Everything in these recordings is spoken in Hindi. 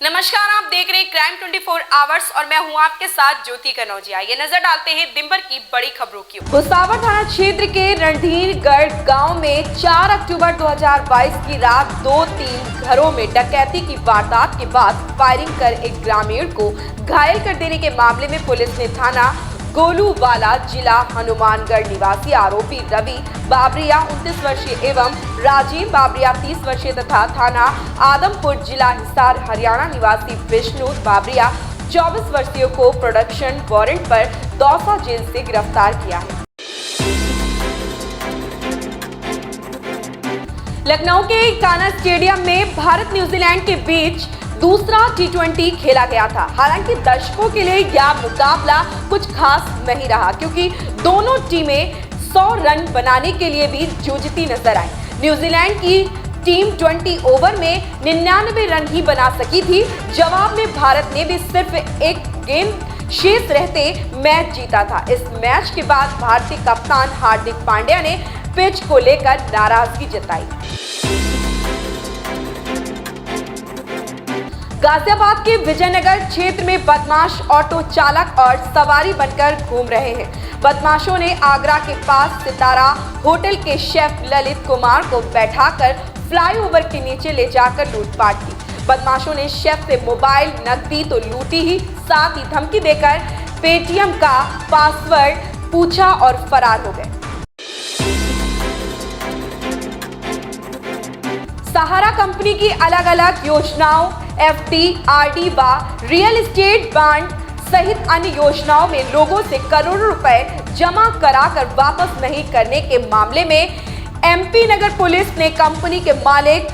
नमस्कार, आप देख रहे हैं क्राइम 24 आवर्स और मैं हूं आपके साथ ज्योति कनौजिया। ये नजर डालते हैं दिन भर की बड़ी खबरों की। भुसावर थाना क्षेत्र के रणधीरगढ़ गांव में 4 अक्टूबर 2022 की रात 2-3 घरों में डकैती की वारदात के बाद फायरिंग कर एक ग्रामीण को घायल कर देने के मामले में पुलिस ने थाना गोलूवाला जिला हनुमानगढ़ निवासी आरोपी रवि बाबरिया 29 वर्षीय एवं राजीव बाबरिया 30 वर्षीय तथा थाना आदमपुर जिला हिसार हरियाणा निवासी विष्णु बाबरिया 24 वर्षीय को प्रोडक्शन वारंट पर दौसा जेल से गिरफ्तार किया है। लखनऊ के कान्हा स्टेडियम में भारत न्यूजीलैंड के बीच दूसरा T20 खेला गया था। हालांकि दर्शकों के लिए यह मुकाबला कुछ खास नहीं रहा क्योंकि दोनों टीमें 100 रन बनाने के लिए भी जूझती नजर आई। न्यूजीलैंड की टीम 20 ओवर में 99 रन ही बना सकी थी। जवाब में भारत ने भी सिर्फ एक गेम शेष रहते मैच जीता था। इस मैच के बाद भारतीय कप्तान हार्दिक पांड्या ने पिच को लेकर नाराजगी जताई। गाजियाबाद के विजयनगर क्षेत्र में बदमाश ऑटो चालक और सवारी बनकर घूम रहे हैं। बदमाशों ने आगरा के पास सितारा होटल के शेफ ललित कुमार को बैठाकर फ्लाईओवर के नीचे ले जाकर लूटपाट की। बदमाशों ने शेफ से मोबाइल, नकदी तो लूटी ही, साथ ही धमकी देकर पेटीएम का पासवर्ड पूछा और फरार हो गए। सहारा कंपनी की अलग अलग योजनाओं FD, RD व रियल एस्टेट बॉन्ड सहित अन्य योजनाओं में लोगों से करोड़ों रुपए जमा कराकर वापस नहीं करने के मामले में MP नगर पुलिस ने कंपनी के मालिक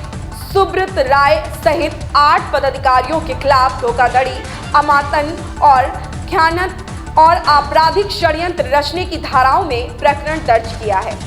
सुब्रत राय सहित 8 पदाधिकारियों के खिलाफ धोखाधड़ी, अमानत और खयानत और आपराधिक षड्यंत्र रचने की धाराओं में प्रकरण दर्ज किया है।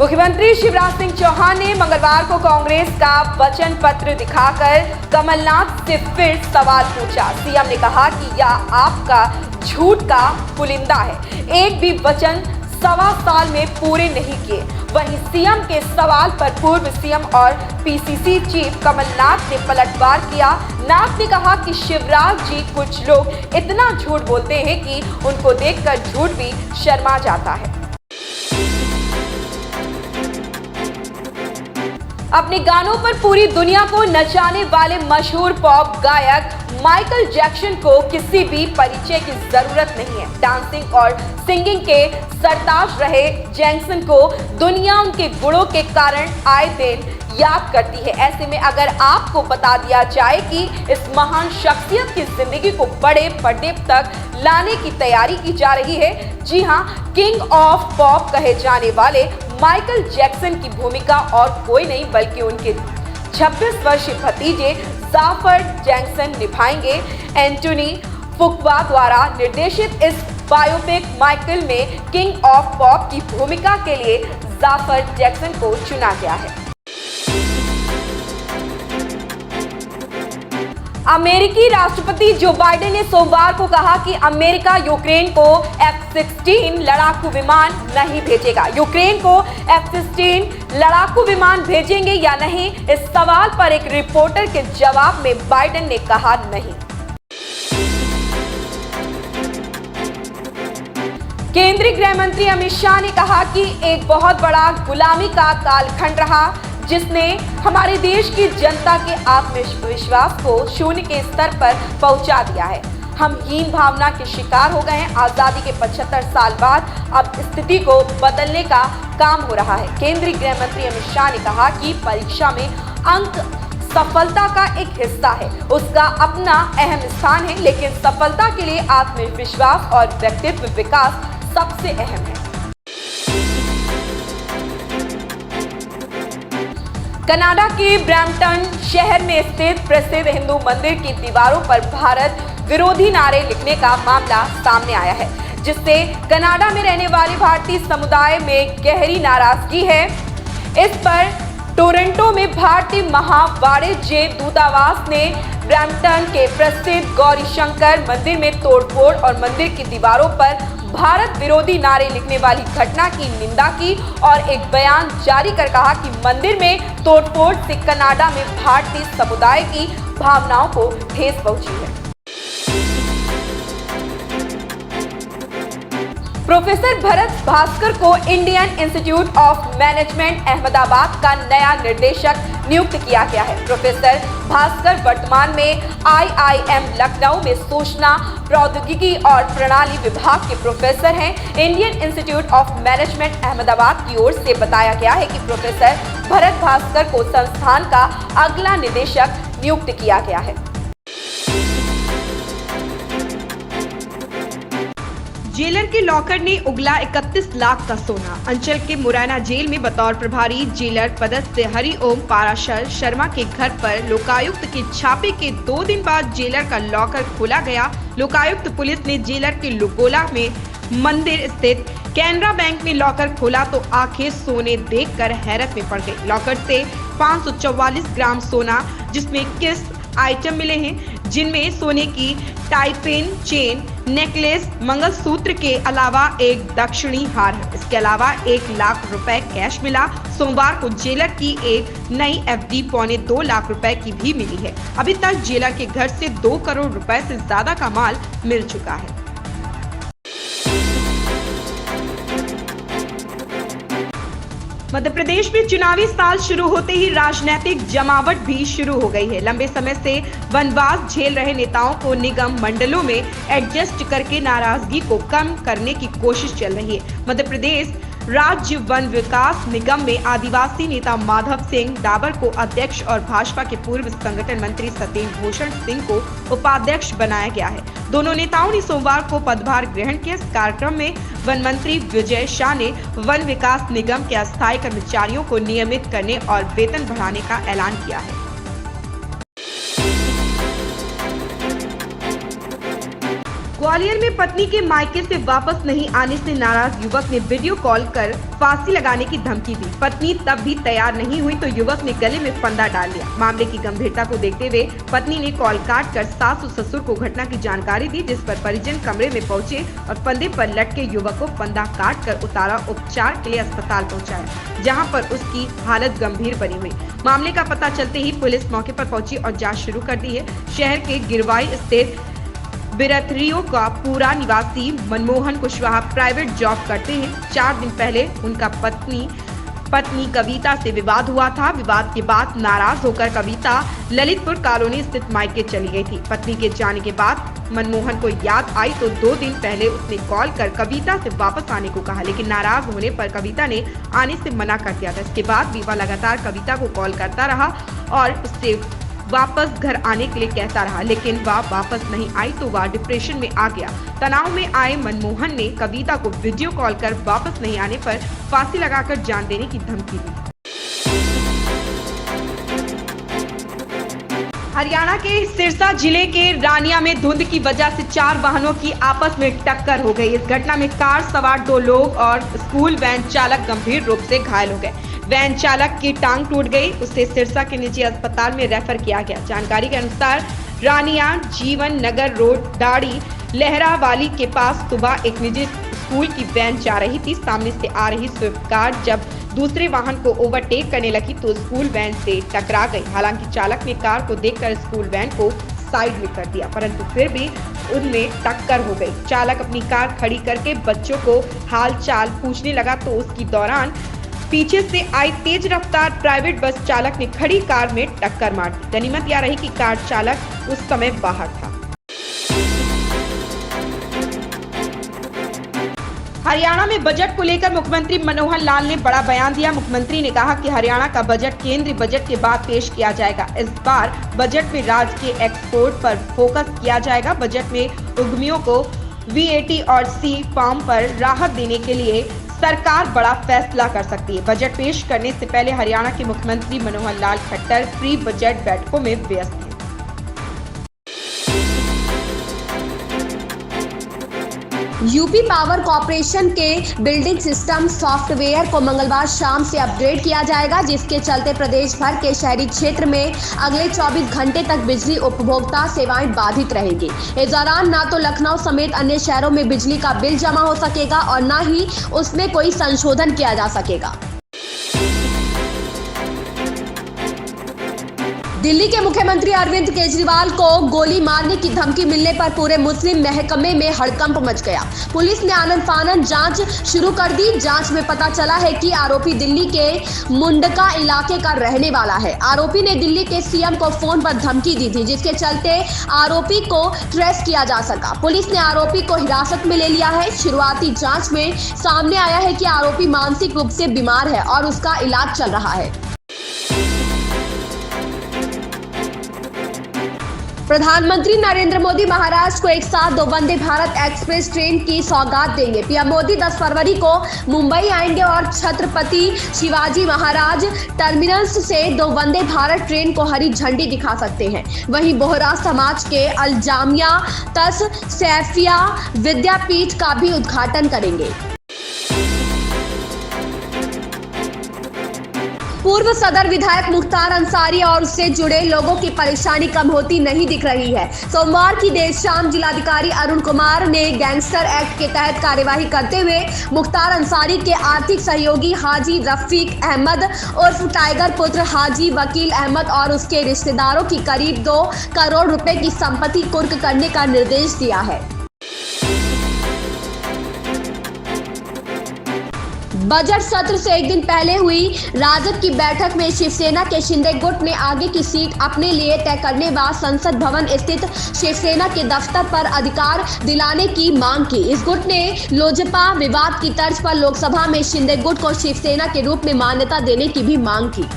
मुख्यमंत्री शिवराज सिंह चौहान ने मंगलवार को कांग्रेस का वचन पत्र दिखाकर कमलनाथ से फिर सवाल पूछा। सीएम ने कहा कि यह आपका झूठ का पुलिंदा है, एक भी वचन 1.25 साल में पूरे नहीं किए। वहीं सीएम के सवाल पर पूर्व सीएम और PCC चीफ कमलनाथ ने पलटवार किया। नाथ ने कहा कि शिवराज जी, कुछ लोग इतना झूठ बोलते हैं कि उनको देखकर झूठ भी शर्मा जाता है। अपने गानों पर पूरी दुनिया को नचाने वाले मशहूर पॉप गायक माइकल जैक्सन को किसी भी परिचय की जरूरत नहीं है। डांसिंग और सिंगिंग के सरताज रहे जैक्सन को दुनिया उनके गुणों के कारण आए दिन याद करती है। ऐसे में अगर आपको बता दिया जाए कि इस महान शख्सियत की जिंदगी को बड़े पर्दे तक लाने की तैयारी की जा रही है। जी हां, किंग ऑफ पॉप कहे जाने वाले माइकल जैक्सन की भूमिका और कोई नहीं बल्कि उनके 26 वर्षीय भतीजे जाफर जैक्सन निभाएंगे। एंटोनी फुकवा द्वारा निर्देशित इस बायोपिक माइकल में किंग ऑफ पॉप की भूमिका के लिए जाफर जैक्सन को चुना गया है। अमेरिकी राष्ट्रपति जो बाइडेन ने सोमवार को कहा कि अमेरिका यूक्रेन को F-16 लड़ाकू विमान नहीं भेजेगा। यूक्रेन को F-16 लड़ाकू विमान भेजेंगे या नहीं, इस सवाल पर एक रिपोर्टर के जवाब में बाइडेन ने कहा नहीं। केंद्रीय गृह मंत्री अमित शाह ने कहा कि एक बहुत बड़ा गुलामी का कालखंड रहा जिसने हमारे देश की जनता के आत्मविश्वास को शून्य के स्तर पर पहुंचा दिया है। हम हीन भावना के शिकार हो गए हैं। आजादी के 75 साल बाद अब स्थिति को बदलने का काम हो रहा है। केंद्रीय गृह मंत्री अमित शाह ने कहा कि परीक्षा में अंक सफलता का एक हिस्सा है, उसका अपना अहम स्थान है, लेकिन सफलता के लिए आत्मविश्वास और व्यक्तित्व विकास सबसे अहम है। कनाडा के ब्रैम्पटन शहर में स्थित प्रसिद्ध हिंदू मंदिर की दीवारों पर भारत विरोधी नारे लिखने का मामला सामने आया है, जिससे कनाडा में रहने वाले भारतीय समुदाय में गहरी नाराजगी है। इस पर टोरंटो में भारतीय महावाणिज्य दूतावास ने ब्रैम्पटन के प्रसिद्ध गौरीशंकर मंदिर में तोड़फोड़ और मंदिर की दीवारों पर भारत विरोधी नारे लिखने वाली घटना की निंदा की और एक बयान जारी कर कहा कि मंदिर में तोड़फोड़ से कनाडा में भारतीय समुदाय की भावनाओं को ठेस पहुंची है। प्रोफेसर भरत भास्कर को Indian institute of management Ahmedabad का नया निर्देशक नियुक्त किया गया है। प्रोफेसर भास्कर वर्तमान में IIM लखनऊ में सूचना प्रौद्योगिकी और प्रणाली विभाग के प्रोफेसर हैं। Indian institute of management Ahmedabad की ओर से बताया गया है कि प्रोफेसर भरत भास्कर को संस्थान का अगला निदेशक नियुक्त किया गया है। जेलर के लॉकर ने उगला 31 लाख का सोना। अंचल के मुरैना जेल में बतौर प्रभारी जेलर पदस्थ हरिओम पाराशर शर्मा के घर पर लोकायुक्त के छापे के 2 दिन बाद जेलर का लॉकर खोला गया। लोकायुक्त पुलिस ने जेलर के लुगोला में मंदिर स्थित कैनरा बैंक में लॉकर खोला तो आंखें सोने देखकर हैरत में पड़ गई। लॉकर से 544 ग्राम सोना, जिसमें 21 आइटम मिले हैं, जिनमें सोने की टाइपेन चेन, नेकलेस, मंगलसूत्र के अलावा एक दक्षिणी हार है। इसके अलावा 1 लाख रुपए कैश मिला। सोमवार को जेलर की एक नई FD 2.25 लाख रुपए की भी मिली है। अभी तक जेलर के घर से 2 करोड़ रुपए से ज्यादा का माल मिल चुका है। मध्य प्रदेश में चुनावी साल शुरू होते ही राजनीतिक जमावट भी शुरू हो गई है। लंबे समय से वनवास झेल रहे नेताओं को निगम मंडलों में एडजस्ट करके नाराजगी को कम करने की कोशिश चल रही है। मध्य प्रदेश राज्य वन विकास निगम में आदिवासी नेता माधव सिंह डाबर को अध्यक्ष और भाजपा के पूर्व संगठन मंत्री सत्येंद्र भूषण सिंह को उपाध्यक्ष बनाया गया है। दोनों नेताओं ने सोमवार को पदभार ग्रहण किया। इस कार्यक्रम में वन मंत्री विजय शाह ने वन विकास निगम के अस्थायी कर्मचारियों को नियमित करने और वेतन बढ़ाने का ऐलान किया है। ग्वालियर में पत्नी के मायके से वापस नहीं आने से नाराज युवक ने वीडियो कॉल कर फांसी लगाने की धमकी दी। पत्नी तब भी तैयार नहीं हुई तो युवक ने गले में फंदा डाल दिया। मामले की गंभीरता को देखते हुए पत्नी ने कॉल काट कर सास और ससुर को घटना की जानकारी दी, जिस पर परिजन कमरे में पहुंचे और फंदे पर लटके युवक को फंदा काट कर उतारा, उपचार के लिए अस्पताल पहुँचाया, जहाँ पर उसकी हालत गंभीर बनी हुई। मामले का पता चलते ही पुलिस मौके पर पहुंची और जाँच शुरू कर दी है। शहर के गिरवाई स्थित बिरथरियो का पूरा निवासी मनमोहन कुशवाहा प्राइवेट जॉब करते हैं। 4 दिन पहले उनका पत्नी कविता से विवाद हुआ था। विवाद के बाद नाराज होकर कविता ललितपुर कॉलोनी स्थित मायके चली गई थी। पत्नी के जाने के बाद मनमोहन को याद आई तो 2 दिन पहले उसने कॉल कर कविता से वापस आने को कहा, लेकिन नाराज होने पर कविता ने आने से मना कर दिया था। इसके बाद विवाह लगातार कविता को कॉल करता रहा और उससे वापस घर आने के लिए कहता रहा, लेकिन वह वापस नहीं आई तो वह डिप्रेशन में आ गया। तनाव में आए मनमोहन ने कविता को वीडियो कॉल कर वापस नहीं आने पर फांसी लगाकर जान देने की धमकी दी। हरियाणा के सिरसा जिले के रानिया में धुंध की वजह से 4 वाहनों की आपस में टक्कर हो गई। इस घटना में कार सवार 2 लोग और स्कूल वैन चालक गंभीर रूप से घायल हो गए। वैन चालक की टांग टूट गई, उसे सिरसा के निजी अस्पताल में रेफर किया गया। जानकारी के अनुसार रानिया जीवन नगर रोड दाड़ी लहरावाली के पास सुबह एक निजी स्कूल की वैन जा रही थी। सामने से आ रही स्विफ्ट कार जब दूसरे वाहन को ओवरटेक करने लगी तो स्कूल वैन से टकरा गई। हालांकि चालक ने कार को देखकर स्कूल वैन को साइड में कर दिया, परंतु फिर भी उनमें टक्कर हो गई। चालक अपनी कार खड़ी करके बच्चों को हाल चाल पूछने लगा तो उसकी दौरान पीछे से आई तेज रफ्तार प्राइवेट बस चालक ने खड़ी कार में टक्कर मार दी। गनीमत यह रही कि कार चालक उस समय बाहर था। हरियाणा में बजट को लेकर मुख्यमंत्री मनोहर लाल ने बड़ा बयान दिया। मुख्यमंत्री ने कहा कि हरियाणा का बजट केंद्रीय बजट के बाद पेश किया जाएगा। इस बार बजट में राज्य के एक्सपोर्ट पर फोकस किया जाएगा। बजट में उद्यमियों को VAT और C फॉर्म पर राहत देने के लिए सरकार बड़ा फैसला कर सकती है। बजट पेश करने से पहले हरियाणा के मुख्यमंत्री मनोहर लाल खट्टर प्री बजट बैठकों में व्यस्त हैं। यूपी पावर कॉर्पोरेशन के बिल्डिंग सिस्टम सॉफ्टवेयर को मंगलवार शाम से अपग्रेड किया जाएगा, जिसके चलते प्रदेश भर के शहरी क्षेत्र में अगले 24 घंटे तक बिजली उपभोक्ता सेवाएं बाधित रहेगी। इस दौरान न तो लखनऊ समेत अन्य शहरों में बिजली का बिल जमा हो सकेगा और न ही उसमें कोई संशोधन किया जा सकेगा। दिल्ली के मुख्यमंत्री अरविंद केजरीवाल को गोली मारने की धमकी मिलने पर पूरे मुस्लिम महकमे में हड़कंप मच गया। पुलिस ने आनन-फानन जांच शुरू कर दी। जांच में पता चला है कि आरोपी दिल्ली के मुंडका इलाके का रहने वाला है। आरोपी ने दिल्ली के सीएम को फोन पर धमकी दी थी, जिसके चलते आरोपी को ट्रेस किया जा सका। पुलिस ने आरोपी को हिरासत में ले लिया है। शुरुआती जाँच में सामने आया है कि आरोपी मानसिक रूप से बीमार है और उसका इलाज चल रहा है। प्रधानमंत्री नरेंद्र मोदी महाराष्ट्र को एक साथ 2 वंदे भारत एक्सप्रेस ट्रेन की सौगात देंगे। पीएम मोदी 10 फरवरी को मुंबई आएंगे और छत्रपति शिवाजी महाराज टर्मिनस से 2 वंदे भारत ट्रेन को हरी झंडी दिखा सकते हैं। वहीं बोहरा समाज के अलजामिया तस सैफिया विद्यापीठ का भी उद्घाटन करेंगे। पूर्व सदर विधायक मुख्तार अंसारी और उससे जुड़े लोगों की परेशानी कम होती नहीं दिख रही है। सोमवार की देर शाम जिलाधिकारी अरुण कुमार ने गैंगस्टर एक्ट के तहत कार्यवाही करते हुए मुख्तार अंसारी के आर्थिक सहयोगी हाजी रफीक अहमद उर्फ टाइगर पुत्र हाजी वकील अहमद और उसके रिश्तेदारों की करीब 2 करोड़ रुपए की संपत्ति कुर्क करने का निर्देश दिया है। बजट सत्र से एक दिन पहले हुई राजद की बैठक में शिवसेना के शिंदे गुट ने आगे की सीट अपने लिए तय करने व संसद भवन स्थित शिवसेना के दफ्तर पर अधिकार दिलाने की मांग की। इस गुट ने लोजपा विवाद की तर्ज पर लोकसभा में शिंदे गुट को शिवसेना के रूप में मान्यता देने की भी मांग की।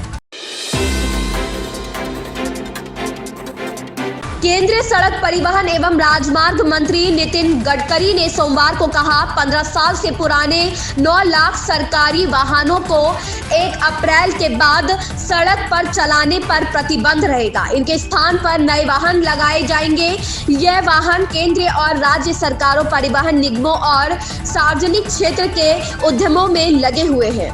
केंद्रीय सड़क परिवहन एवं राजमार्ग मंत्री नितिन गडकरी ने सोमवार को कहा, 15 साल से पुराने 9 लाख सरकारी वाहनों को 1 अप्रैल के बाद सड़क पर चलाने पर प्रतिबंध रहेगा। इनके स्थान पर नए वाहन लगाए जाएंगे। यह वाहन केंद्रीय और राज्य सरकारों, परिवहन निगमों और सार्वजनिक क्षेत्र के उद्यमों में लगे हुए हैं।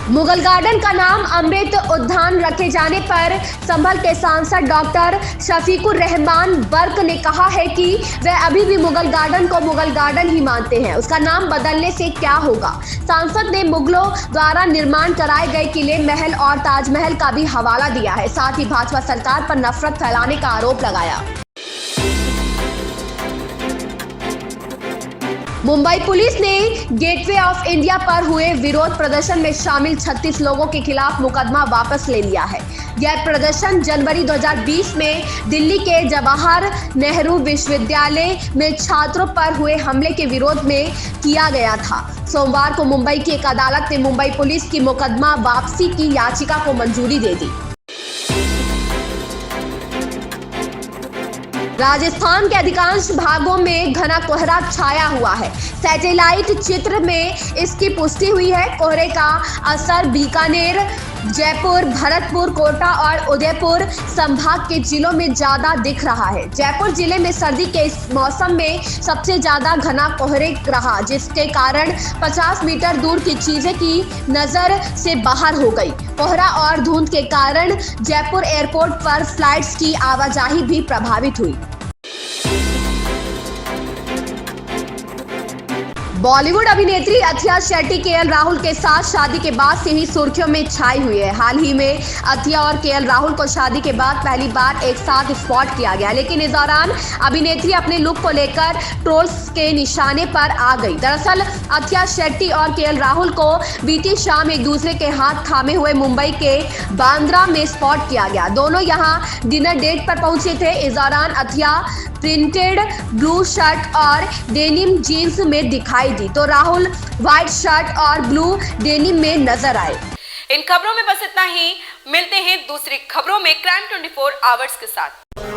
मुगल गार्डन का नाम अमृत उद्यान रखे जाने पर संभल के सांसद डॉक्टर शफीकुर रहमान बर्क ने कहा है कि वह अभी भी मुगल गार्डन को मुगल गार्डन ही मानते हैं। उसका नाम बदलने से क्या होगा। सांसद ने मुगलों द्वारा निर्माण कराए गए किले, महल और ताजमहल का भी हवाला दिया है। साथ ही भाजपा सरकार पर नफरत फैलाने का आरोप लगाया। मुंबई पुलिस ने गेटवे ऑफ इंडिया पर हुए विरोध प्रदर्शन में शामिल 36 लोगों के खिलाफ मुकदमा वापस ले लिया है। यह प्रदर्शन जनवरी 2020 में दिल्ली के जवाहर नेहरू विश्वविद्यालय में छात्रों पर हुए हमले के विरोध में किया गया था। सोमवार को मुंबई की एक अदालत ने मुंबई पुलिस की मुकदमा वापसी की याचिका को मंजूरी दे दी। राजस्थान के अधिकांश भागों में घना कोहरा छाया हुआ है। सैटेलाइट चित्र में इसकी पुष्टि हुई है। कोहरे का असर बीकानेर, जयपुर, भरतपुर, कोटा और उदयपुर संभाग के जिलों में ज्यादा दिख रहा है। जयपुर जिले में सर्दी के इस मौसम में सबसे ज्यादा घना कोहरे रहा, जिसके कारण 50 मीटर दूर की चीजें की नजर से बाहर हो गई। कोहरा और धुंध के कारण जयपुर एयरपोर्ट पर फ्लाइट्स की आवाजाही भी प्रभावित हुई। बॉलीवुड अभिनेत्री अथिया शेट्टी केएल राहुल के साथ शादी के बाद से ही सुर्खियों में छाई हुई है। हाल ही में अथिया और केएल राहुल को शादी के बाद पहली बार एक साथ स्पॉट किया गया, लेकिन इस दौरान अभिनेत्री अपने लुक को लेकर ट्रोल्स के निशाने पर आ गई। दरअसल अथिया शेट्टी और केएल राहुल को बीती शाम एक दूसरे के हाथ थामे हुए मुंबई के बांद्रा में स्पॉट किया गया। दोनों यहां डिनर डेट पर पहुंचे थे। इस दौरान अथिया प्रिंटेड ब्लू शर्ट और डेनिम जीन्स में दिखाई दी, तो राहुल व्हाइट शर्ट और ब्लू डेनिम में नजर आए। इन खबरों में बस इतना ही। मिलते हैं दूसरी खबरों में क्राइम 24 आवर्स के साथ।